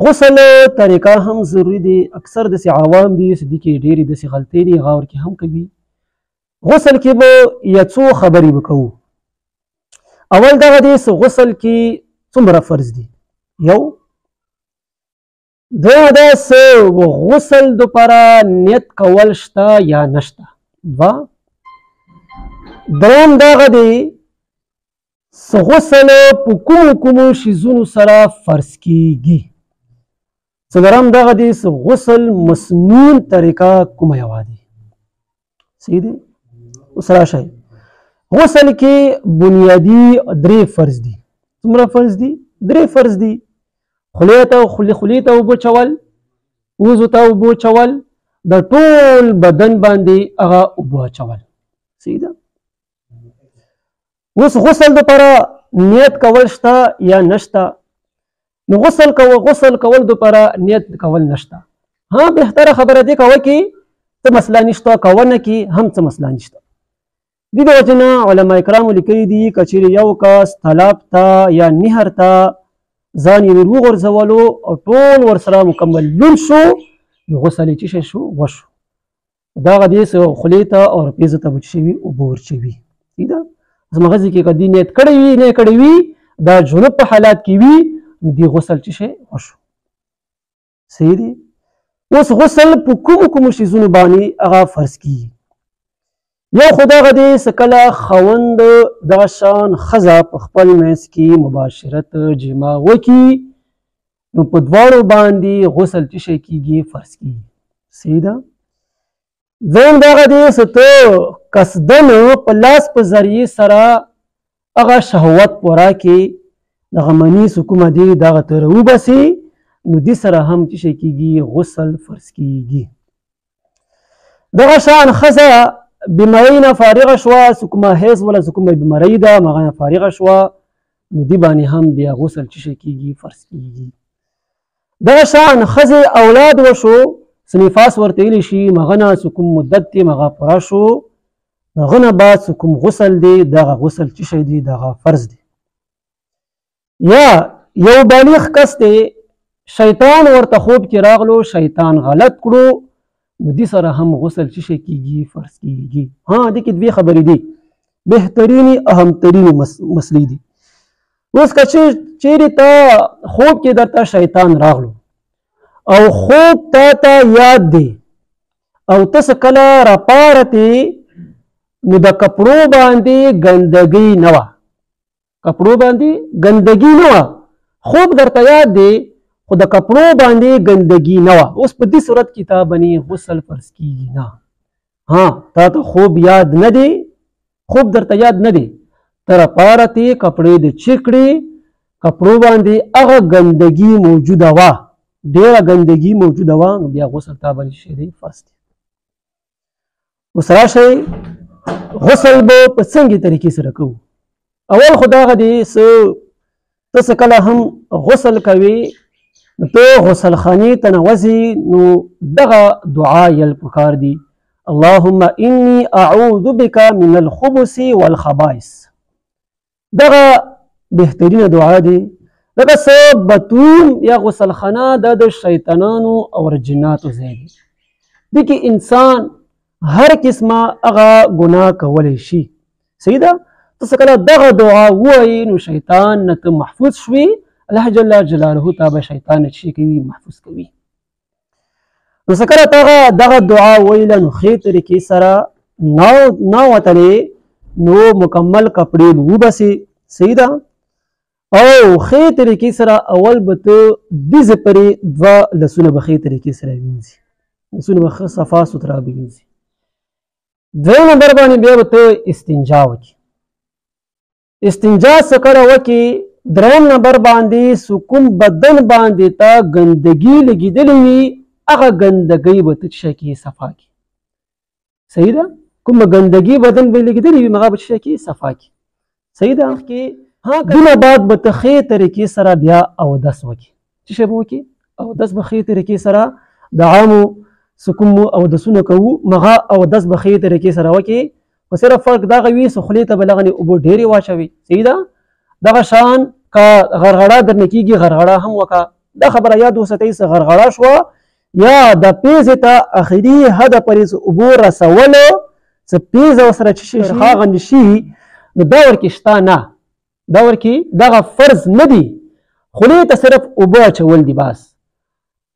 غسل طریقه هم ضروری دی. اکثر داسې عوام دي چې دې کې ډېرې داسې غلطۍ دي هغه ورکې هم کوي. غسل کې به یا څو خبرې به کوو. اول دغه دی چې غسل کې څومره فرض دي. یو دویم دا چې غسل دپاره نیت کول شته یا نشته. دوه دریم دغه دی چې غسل په کومو شیزونو سره فرض کیږي. څلورم دغه دی چې غسل مسنون طریقه کومه یوه دی. صحیح دی. اوس راشئ غسل کې بنیادي درې فرض دي. څومره فرض دي؟ درې فرض دي. خولې ته اوبه چول، وضو ته اوبه چول، د ټول بدن باندې هغه اوبه اچول. صحیح ده. اوس غسل دپاره نیت کول شته یا نشته؟ نو غسل کول دپاره نیت کول نشته. ها بهتره خبره دی کوه کې څه مسله نشته، کوه نه کې هم څه مسله نشته. دې د وجې نه علما کرامو لیکلي دي که چیرې یو کس تالاب ته یا نهر ته ځان یې وغورځولو او ټول ورسره مکمل لوند شو نو غسل یې څه شو؟ وشو. دغه دې خولې ته او رپیزو ته به څه شوي؟ اوبه ورچوي. ٹھیک ده. مغزي کې که دې نیت کړی وي نه کړی وي دا جنوب په حالات کې وي نو دې غسل څه شی؟ وشو. صحیح دی. اوس غسل په کومو شیزونو باندې هغه فرض کیږي. یو خو دغه دی چې کله خاوند دغه شان ښځه په خپل منځ کې مباشرت جما وکړي نو په دواړو باندې غسل څه شی کیږي؟ فرض کیږي. صحیح ده. دویم دغه دی چې ته قصدن په لاس په ذریعې سره هغه شهوت پوره کړې دغه مني چې کومه دی دغه ته راوباسې نو دې سره هم څه شی کیږي؟ غسل فرض کیږي. دغه شان ښځه بیماری نه فارغه شوه، چې کومه حیض ولا چې کومه بیمارۍ ده هغه نه فارغه شوه نو دې باندې هم بیا غسل څه شی کیږي؟ فرض کیږي. دغه شان ښځې اولاد وشو چې نفاس ورته ویلی شي هغه نه چې کوم مدت دی هغه پوره شو هغه نه بعد چې کوم غسل دی دغه غسل څه شی دی؟ دغه فرض دی. یا یو بالغ کس دی شیطان ورته خوب کې راغلو شیطان غلط کړو نو دې سره هم غسل څه شی کیږي؟ فرض کیږي. ها دې کې دوې خبرې دي بهترینې اهمترینې مسلې دي. اوس که چیرې ته خوب کې درته شیطان راغلو او خوب ته یاد دی او ته څه کله راپارتې نو د کپړو باندې ګندګۍ نه وه، خوب درته یاد دی خو د کپړو باندې ګندګي نه وه. اوس په دې صورت کې تا باندې غسل فرض کیږي نه. ها تا ته خوب یاد نه دی، خوب درته یاد نه دی، ته راپارتې کپړې دې چیک کړې کپړو باندې هغه ګندګي موجوده وه، ډېره ګندګي موجوده وه نو بیا غسل تا باندې شی دی؟ فرض دی. اوس راشئ غسل به په څنګه طریقې سره کوو. اول خو دغه دی چې ته څه کله هم غسل کوې نو ته غسل خانې ته ننوځې نو دغه دعا یل پکار دي اللهم انی اعوذ بک من الخبث والخبائث. دغه بهترینه دعا دی. دغه څه بتون یا غسل خانه د شیطانانو او جناتو ځای دی. دې کې انسان هر قسمه هغه ګناه کولی شي. صحیح ده. ته څه کله دغه دعا ووایې نو شیطان نه ته محفوظ شوې، الله جل جلاله تا به شیطان نه څه کوي؟ محفوظ کوي. نو څه کله ته دغه دعا ویله نو ښې طریقې سره ناوتلې نو مکمل کپړې به وباسې. صحیح ده. او ښې طریقې سره اول به ته دې پرې دوه لسونه به ښې طریقې سره وینځي، لسونه به ښه صفا سوتره به وینځي. دویم نمبر باندې بیا به ته استنجا وکړي. استنجا څه کله وکړي دریم نمبر باندې کوم بدن باندې ته ګندګي لګېدلې وي هغه ګندګۍ به ته څه کړي؟ صفا کړي. صحیح ده. کومه ګندګي بدن به لګېدلې وي هغه به څه کړي؟ صفا کړي. صحیح ده. دونه بعد به ته ښې طریقې سره بیا اودس وکړي. څه شی به وکړي؟ اودس به ښې طریقې سره د عامو چې کوم اودسونه کوو هغه اودس به ښې طریقې سره وکړي. خو صرف فرق دغه وي چې خولې ته به لغنې اوبه ډېرې واچوي. صحیح ده. دغه شان که غرغړه درنه کېږي غرغړه هم وکړه، دا خبره یاد وساتئ څه غرغړه شوه یا د پیزې ته اخري حد پورې څه اوبو رسولو څه پیزه ورسره چې شي غندې شي نو دا ورکې شته نه دا ورکې دغه فرض نه دي خولې ته صرف اوبه اچول دي بس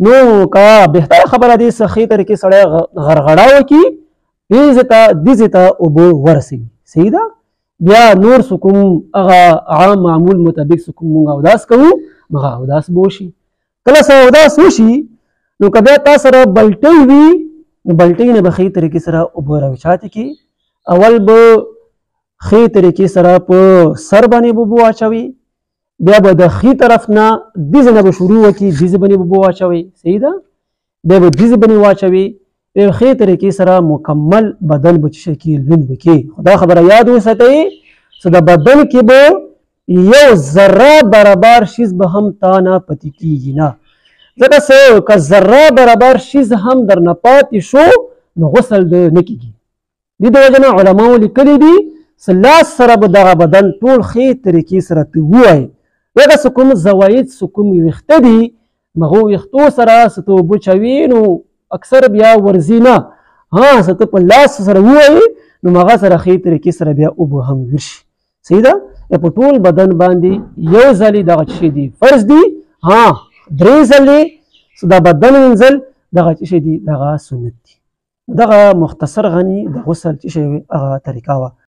نو که بهتره خبره دی څه ښې طریقې سړی غرغړه وکړي پیزې ته دیزې ته اوبه ورسوي صحیح ده بیا نور څه کوم هغه عام معمول مطابق څه کوم مونږ اوداس کوو هغه اوداس به وشي کله څه اوداس وشي نو که بیا تا سره بلټۍ وي نو بلټۍ نه به ښې طریقې سره اوبه راوچاتې کړي اول به ښې طریقې سره په سر باندې به اوبه واچوي بیا به د ښي طرف نه دیزې نه به شروع وکړي دیزې باندې به اوبه واچوي صحیح ده بیا به دیزې باندې واچوي بیا ښې طریقې سره مکمل بدن به څه شی کړي لوند به کړي خو دا خبره یاد وساتئ چې د بدن کې به یو ذره برابر شیز به هم تا نه پاتې کېږي نه ځکه څه که ذره برابر شیز هم درنه پاتې شو نو غسل د نه کېږي دې د وجې نه علماو لیکلي دي چې لاس سره به دغه بدن ټول ښې طریقې سره ته ووایي دغه څه کوم زواید څه کوم ویښته دي هغو ویښتو سره څه ته اوبه چوي نو اکثر بیا ورځي نه ها څه ته په لاس سره ووایي نو هغه سره ښې طریقې سره بیا اوبه هم ورشي صحیح ده په ټول بدن باندې یو ځلې دغه څه شی دي فرض دي ها 3 ځلې د بدن وینځل دغه څه شی دي دغه سنت دي دغه مختصر غني د غسل څه شی هغه طریقه وه